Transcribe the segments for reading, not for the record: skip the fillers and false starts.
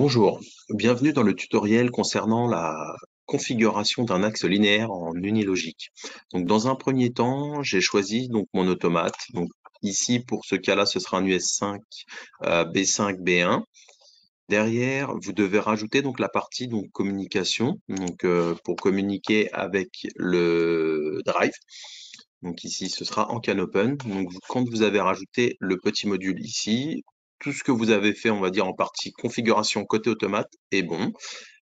Bonjour, bienvenue dans le tutoriel concernant la configuration d'un axe linéaire en unilogique. Donc, dans un premier temps, j'ai choisi donc mon automate. Donc, ici, pour ce cas-là, ce sera un US5 B5 B1. Derrière, vous devez rajouter donc la partie donc communication, donc pour communiquer avec le drive. Donc ici, ce sera en CanOpen. Donc quand vous avez rajouté le petit module ici, tout ce que vous avez fait, on va dire en partie configuration côté automate est bon.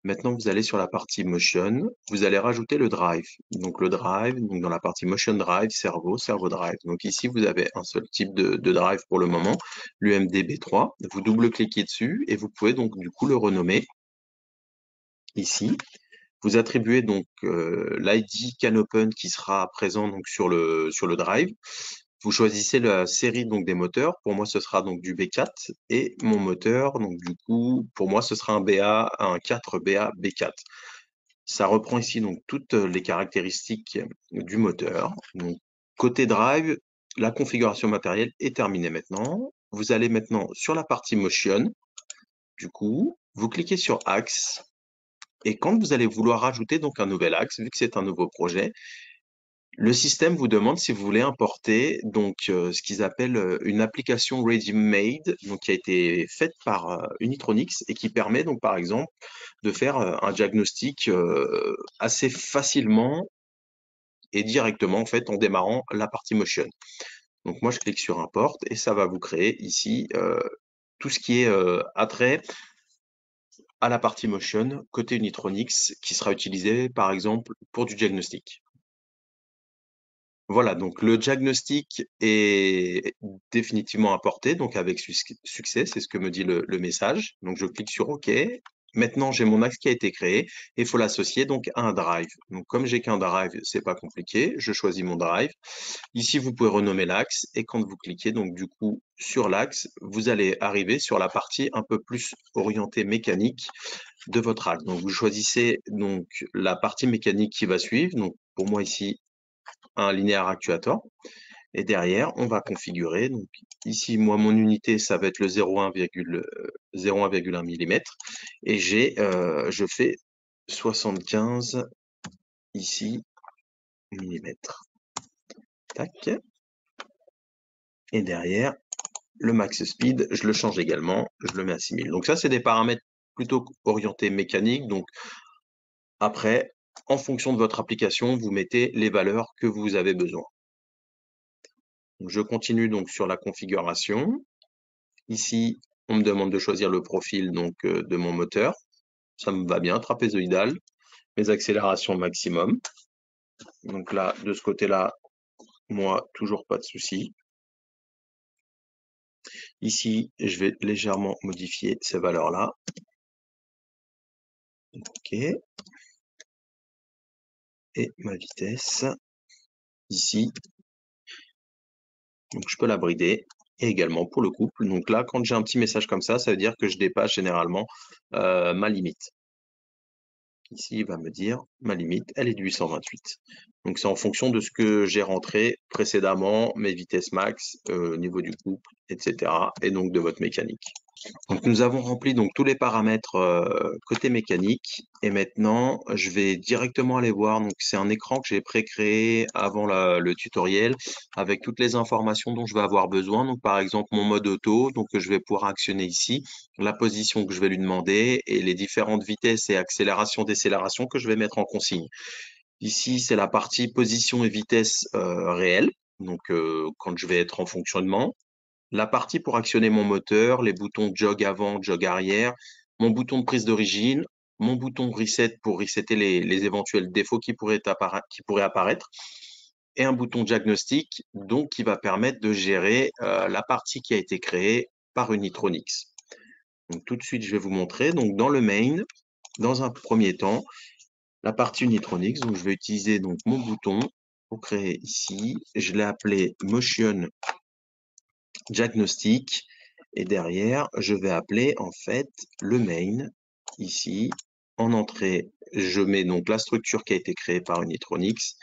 Maintenant, vous allez sur la partie motion, vous allez rajouter le drive. Donc le drive, donc dans la partie motion drive, servo, servo drive. Donc ici, vous avez un seul type de drive pour le moment, l'UMDB3. Vous double-cliquez dessus et vous pouvez donc du coup le renommer ici. Vous attribuez donc l'ID CanOpen qui sera présent donc sur le drive. Vous choisissez la série donc des moteurs. Pour moi, ce sera donc du B4 et mon moteur, donc du coup, pour moi, ce sera un 4BA B4. Ça reprend ici donc toutes les caractéristiques du moteur. Donc, côté drive, la configuration matérielle est terminée maintenant. Vous allez maintenant sur la partie motion. Du coup, vous cliquez sur axe. Et quand vous allez vouloir rajouter donc un nouvel axe, vu que c'est un nouveau projet, le système vous demande si vous voulez importer donc ce qu'ils appellent une application ready-made, donc qui a été faite par Unitronics et qui permet donc par exemple de faire un diagnostic assez facilement et directement en fait en démarrant la partie motion. Donc moi je clique sur import et ça va vous créer ici tout ce qui est attrait à la partie motion côté Unitronics qui sera utilisé par exemple pour du diagnostic. Voilà, donc le diagnostic est définitivement apporté, donc avec succès, c'est ce que me dit le message. Donc je clique sur OK. Maintenant, j'ai mon axe qui a été créé et il faut l'associer donc à un drive. Donc comme j'ai qu'un drive, c'est pas compliqué, je choisis mon drive. Ici, vous pouvez renommer l'axe et quand vous cliquez donc du coup sur l'axe, vous allez arriver sur la partie un peu plus orientée mécanique de votre axe. Donc vous choisissez donc la partie mécanique qui va suivre. Donc pour moi ici, un linéaire actuator. Et derrière, on va configurer. Donc ici, moi, mon unité, ça va être le 0,1 mm. Et je fais 75 ici millimètres. Tac. Et derrière, le max speed, je le change également. Je le mets à 6000. Donc ça, c'est des paramètres plutôt orientés mécaniques. Donc après, en fonction de votre application, vous mettez les valeurs que vous avez besoin. Donc, je continue donc sur la configuration. Ici, on me demande de choisir le profil donc, de mon moteur. Ça me va bien, trapézoïdal. Mes accélérations maximum. Donc là, de ce côté-là, moi, toujours pas de souci. Ici, je vais légèrement modifier ces valeurs-là. OK. Et ma vitesse, ici. Donc, je peux la brider. Et également pour le couple. Donc là, quand j'ai un petit message comme ça veut dire que je dépasse généralement ma limite. Ici, il va me dire, ma limite, elle est de 828. Donc, c'est en fonction de ce que j'ai rentré précédemment, mes vitesses max, au niveau du couple, etc. Et donc de votre mécanique. Donc, nous avons rempli donc tous les paramètres côté mécanique. Et maintenant, je vais directement aller voir. Donc, c'est un écran que j'ai pré-créé avant le tutoriel avec toutes les informations dont je vais avoir besoin. Donc, par exemple, mon mode auto, donc je vais pouvoir actionner ici, la position que je vais lui demander et les différentes vitesses et accélération, décélération que je vais mettre en consigne. Ici, c'est la partie position et vitesse réelle. Donc, quand je vais être en fonctionnement. La partie pour actionner mon moteur, les boutons jog avant, jog arrière, mon bouton de prise d'origine, mon bouton reset pour resetter les éventuels défauts qui pourraient apparaître, et un bouton diagnostic donc qui va permettre de gérer la partie qui a été créée par Unitronics. Donc tout de suite, je vais vous montrer. Donc dans le main, dans un premier temps, la partie Unitronics, donc je vais utiliser donc mon bouton pour créer ici. Je l'ai appelé Motion Diagnostic. Et derrière, je vais appeler en fait le main ici. En entrée, je mets donc la structure qui a été créée par Unitronics.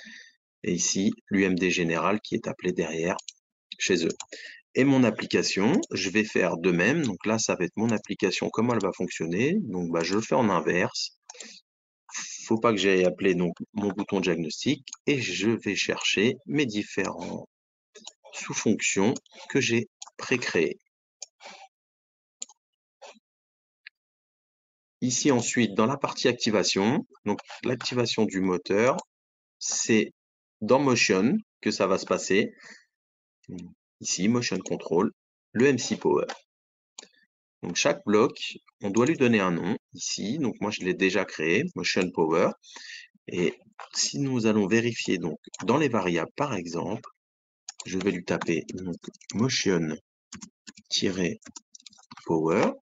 Et ici, l'UMD général qui est appelé derrière chez eux. Et mon application, je vais faire de même. Donc là, ça va être mon application, comment elle va fonctionner. Donc bah, je le fais en inverse. Faut pas que j'aille appeler donc mon bouton diagnostic et je vais chercher mes différents sous-fonctions que j'ai pré-créées. Ici ensuite, dans la partie activation, donc l'activation du moteur, c'est dans Motion que ça va se passer. Ici, Motion Control, le MC Power. Donc chaque bloc, on doit lui donner un nom ici. Donc moi, je l'ai déjà créé, Motion Power. Et si nous allons vérifier donc dans les variables, par exemple, je vais lui taper donc Motion-Power.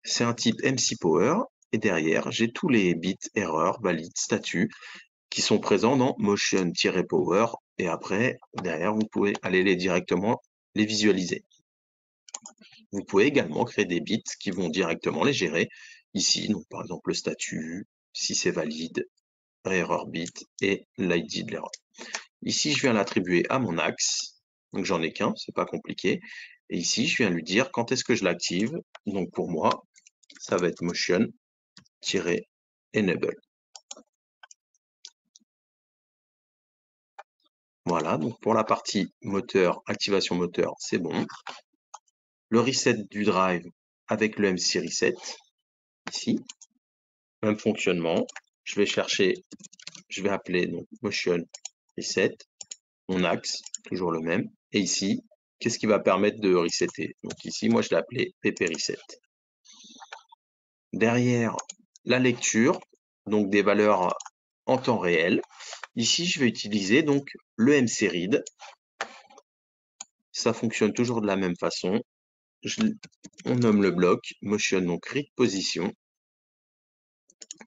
C'est un type MC Power. Et derrière, j'ai tous les bits, erreurs, valides, statuts qui sont présents dans Motion-Power. Et après, derrière, vous pouvez aller directement les visualiser. Vous pouvez également créer des bits qui vont directement les gérer. Ici, donc par exemple le statut, si c'est valide, error bit et l'ID de l'erreur. Ici, je viens l'attribuer à mon axe. Donc j'en ai qu'un, c'est pas compliqué. Et ici, je viens lui dire quand est-ce que je l'active. Donc pour moi, ça va être motion-enable. Voilà, donc pour la partie moteur, activation moteur, c'est bon. Le reset du drive avec le MC Reset, ici. Même fonctionnement. Je vais chercher, je vais appeler donc Motion Reset, mon axe, toujours le même. Et ici, qu'est-ce qui va permettre de resetter? Donc ici, moi, je l'ai appelé PP Reset. Derrière, la lecture, donc des valeurs en temps réel. Ici, je vais utiliser donc le MC Read. Ça fonctionne toujours de la même façon. On nomme le bloc Motion, donc Read Position.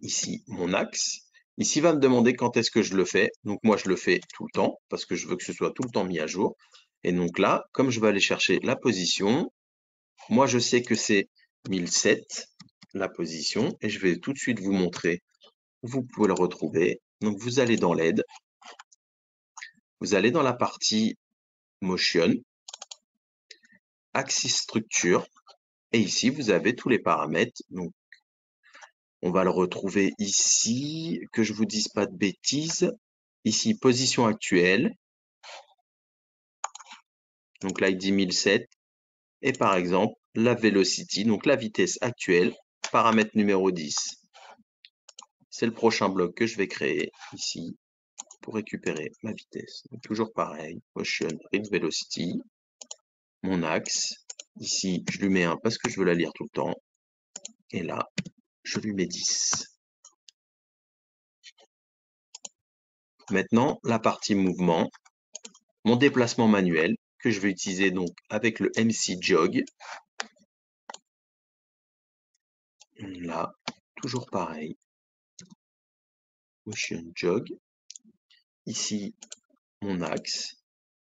Ici, mon axe. Ici, il va me demander quand est-ce que je le fais. Donc, moi, je le fais tout le temps parce que je veux que ce soit tout le temps mis à jour. Et donc là, comme je vais aller chercher la position, moi, je sais que c'est 1007, la position, et je vais tout de suite vous montrer où vous pouvez le retrouver. Donc, vous allez dans l'aide, vous allez dans la partie Motion, Axis Structure, et ici, vous avez tous les paramètres. Donc, on va le retrouver ici, que je vous dise pas de bêtises. Ici, position actuelle. Donc là, il dit 1007. Et par exemple, la velocity, donc la vitesse actuelle, paramètre numéro 10. C'est le prochain bloc que je vais créer ici pour récupérer ma vitesse. Donc toujours pareil, motion, read velocity, mon axe. Ici, je lui mets 1 parce que je veux la lire tout le temps. Et là, je lui mets 10. Maintenant, la partie mouvement, mon déplacement manuel que je vais utiliser donc avec le MC Jog. Là, toujours pareil. Motion Jog. Ici, mon axe.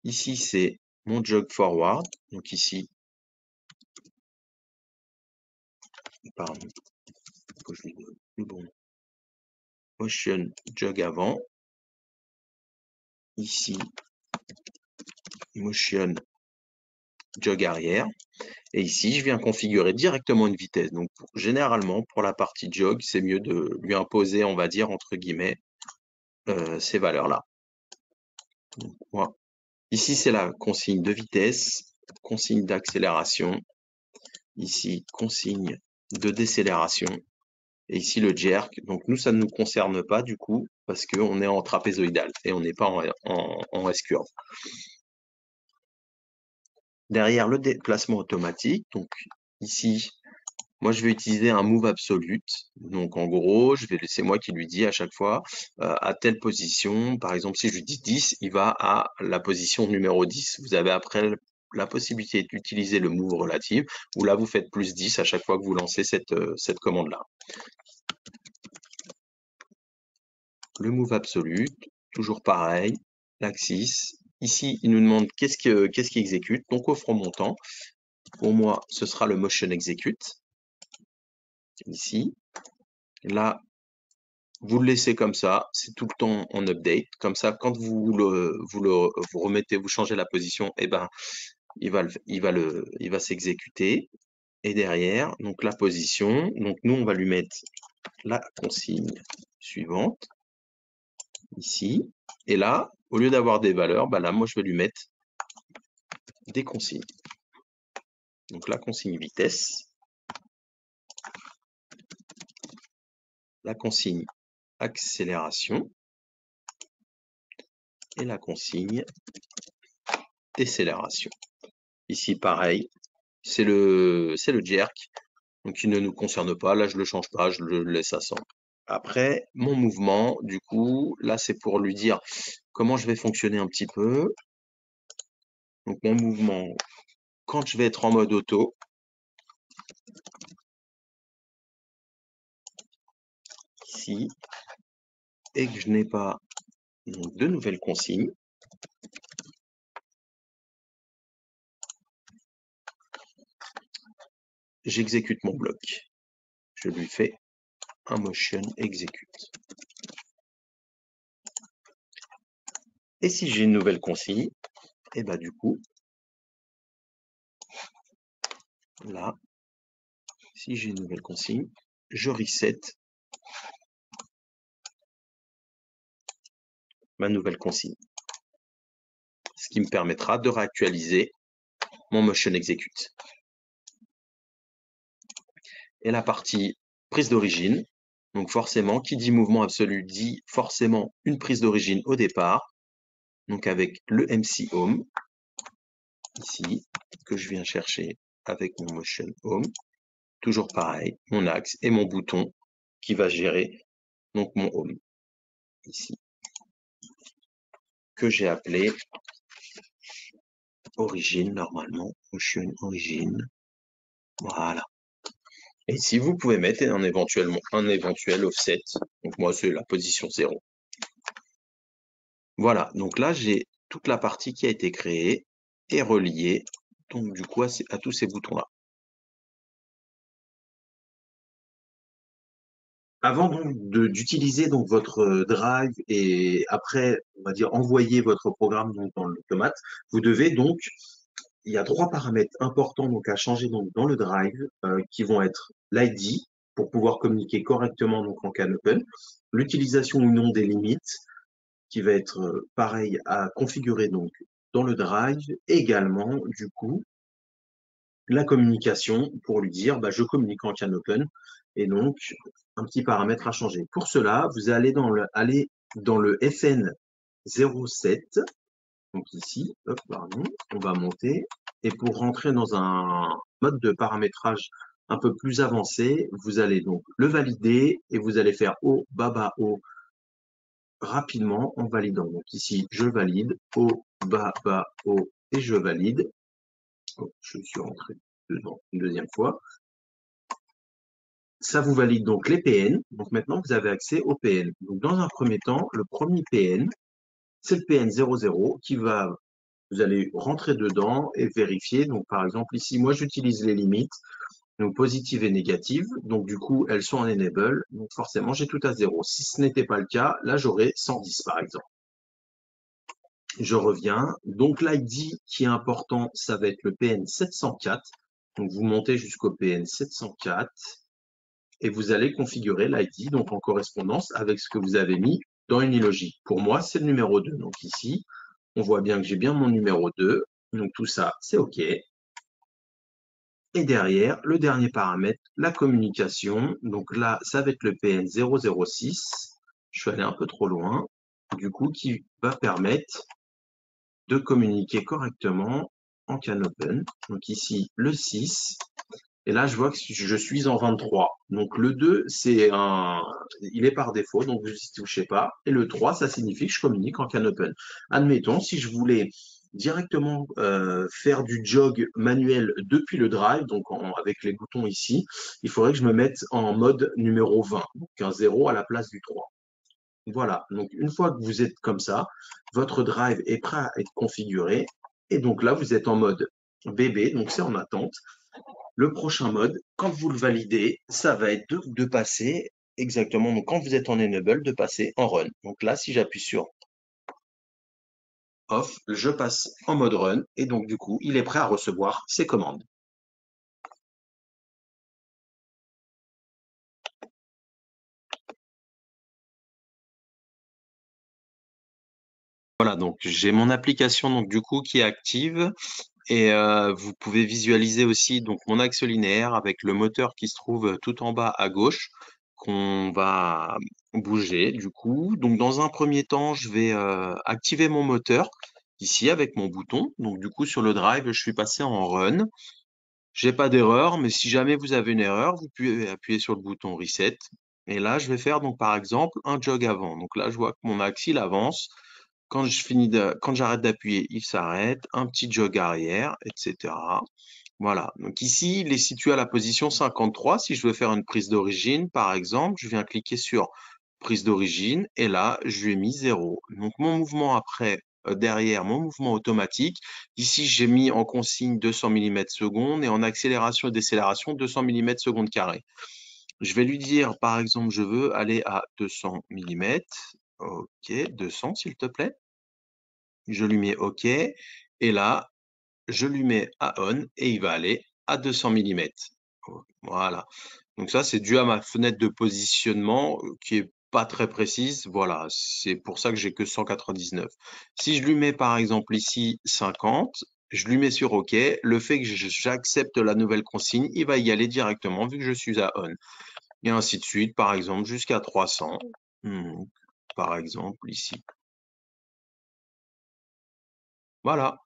Ici, c'est mon jog forward. Donc ici, pardon, que je lui donne le bon. Motion jog avant. Ici, motion jog arrière. Et ici, je viens configurer directement une vitesse. Donc, généralement, pour la partie jog, c'est mieux de lui imposer, on va dire, entre guillemets, ces valeurs-là. Voilà. Ici, c'est la consigne de vitesse, consigne d'accélération. Ici, consigne de décélération. Et ici, le jerk. Donc, nous, ça ne nous concerne pas, du coup, parce qu'on est en trapézoïdal et on n'est pas en S-curve. Derrière le déplacement automatique, donc ici, moi, je vais utiliser un move absolute. Donc, en gros, c'est moi qui lui dis à chaque fois, à telle position, par exemple, si je lui dis 10, il va à la position numéro 10. Vous avez après la possibilité d'utiliser le move relative, où là, vous faites plus 10 à chaque fois que vous lancez cette commande-là. Le move absolute, toujours pareil, l'axis. Ici, il nous demande qu'est-ce qui exécute. Donc, au front montant, pour moi, ce sera le motion execute. Ici. Là, vous le laissez comme ça, c'est tout le temps en update. Comme ça, quand vous remettez, vous changez la position, et ben, il va s'exécuter. Et derrière, donc la position, donc nous, on va lui mettre la consigne suivante, ici. Et là, au lieu d'avoir des valeurs, bah là, moi, je vais lui mettre des consignes. Donc la consigne vitesse, la consigne accélération et la consigne décélération. Ici, pareil, c'est le jerk, donc il ne nous concerne pas. Là, je le change pas, je le laisse à 100. Après, mon mouvement, du coup, là, c'est pour lui dire comment je vais fonctionner un petit peu. Donc, mon mouvement, quand je vais être en mode auto, ici, et que je n'ai pas de nouvelles consignes, j'exécute mon bloc. Je lui fais un motion execute. Et si j'ai une nouvelle consigne, et bah du coup, là, si j'ai une nouvelle consigne, je reset ma nouvelle consigne. Ce qui me permettra de réactualiser mon motion execute. Et la partie prise d'origine, donc forcément, qui dit mouvement absolu dit forcément une prise d'origine au départ, donc avec le MC Home, ici, que je viens chercher avec mon motion Home, toujours pareil, mon axe et mon bouton qui va gérer donc mon Home, ici, que j'ai appelé origine, normalement, motion origine, voilà. Et ici, vous pouvez mettre un éventuel offset, donc moi c'est la position 0. Voilà, donc là j'ai toute la partie qui a été créée et reliée, donc du coup à tous ces boutons-là. Avant donc d'utiliser donc votre drive et après, on va dire, envoyer votre programme donc, dans l'automate, vous devez donc, il y a 3 paramètres importants donc à changer donc dans le drive qui vont être l'ID pour pouvoir communiquer correctement donc en CanOpen, l'utilisation ou non des limites qui va être pareil à configurer donc dans le drive, également du coup la communication pour lui dire bah, je communique en CanOpen et donc un petit paramètre à changer. Pour cela, vous allez dans le FN07, donc ici, hop, pardon, on va monter et pour rentrer dans un mode de paramétrage un peu plus avancé, vous allez donc le valider et vous allez faire O, baba, O rapidement en validant. Donc ici, je valide, O, baba, O et je valide. Oh, je suis rentré dedans une deuxième fois. Ça vous valide donc les PN. Donc maintenant, vous avez accès aux PN. Donc dans un premier temps, le premier PN, c'est le PN 00 qui va, vous allez rentrer dedans et vérifier. Donc par exemple, ici, moi, j'utilise les limites, donc positives et négatives. Donc du coup, elles sont en enable. Donc forcément, j'ai tout à 0. Si ce n'était pas le cas, là, j'aurais 110 par exemple. Je reviens. Donc l'ID qui est important, ça va être le PN 704. Donc vous montez jusqu'au PN 704 et vous allez configurer l'ID donc en correspondance avec ce que vous avez mis dans Unilogic. Pour moi, c'est le numéro 2. Donc ici, on voit bien que j'ai bien mon numéro 2. Donc tout ça, c'est OK. Et derrière, le dernier paramètre, la communication. Donc là, ça va être le PN 006. Je suis allé un peu trop loin. Du coup, qui va permettre de communiquer correctement en CanOpen. Donc ici, le 6. Et là, je vois que je suis en 23. Donc le 2, il est par défaut, donc vous n'y touchez pas. Et le 3, ça signifie que je communique en CanOpen. Admettons, si je voulais directement faire du jog manuel depuis le drive, donc avec les boutons ici, il faudrait que je me mette en mode numéro 20, donc un 0 à la place du 3. Voilà, donc une fois que vous êtes comme ça, votre drive est prêt à être configuré. Et donc là, vous êtes en mode bébé, donc c'est en attente. Le prochain mode, quand vous le validez, ça va être de passer exactement, donc quand vous êtes en enable, de passer en run. Donc là, si j'appuie sur off, je passe en mode run et donc du coup, il est prêt à recevoir ses commandes. Voilà, donc j'ai mon application donc du coup qui est active et vous pouvez visualiser aussi donc mon axe linéaire avec le moteur qui se trouve tout en bas à gauche qu'on va bouger du coup. Donc dans un premier temps, je vais activer mon moteur ici avec mon bouton. Donc du coup sur le drive, je suis passé en run. J'ai pas d'erreur, mais si jamais vous avez une erreur, vous pouvez appuyer sur le bouton reset. Et là, je vais faire donc par exemple un jog avant. Donc là, je vois que mon axe il avance. Quand j'arrête d'appuyer, il s'arrête. Un petit jog arrière, etc. Voilà. Donc ici, il est situé à la position 53. Si je veux faire une prise d'origine, par exemple, je viens cliquer sur prise d'origine et là, je lui ai mis 0. Donc mon mouvement après, derrière, mon mouvement automatique. Ici, j'ai mis en consigne 200 mm seconde et en accélération et décélération 200 mm seconde carré. Je vais lui dire, par exemple, je veux aller à 200 mm. OK, 200 s'il te plaît. Je lui mets OK. Et là, je lui mets à on et il va aller à 200 mm. Voilà. Donc ça, c'est dû à ma fenêtre de positionnement qui est pas très précise. Voilà, c'est pour ça que j'ai que 199. Si je lui mets par exemple ici 50, je lui mets sur OK. Le fait que j'accepte la nouvelle consigne, il va y aller directement vu que je suis à on. Et ainsi de suite, par exemple, jusqu'à 300. Par exemple, ici. Voilà.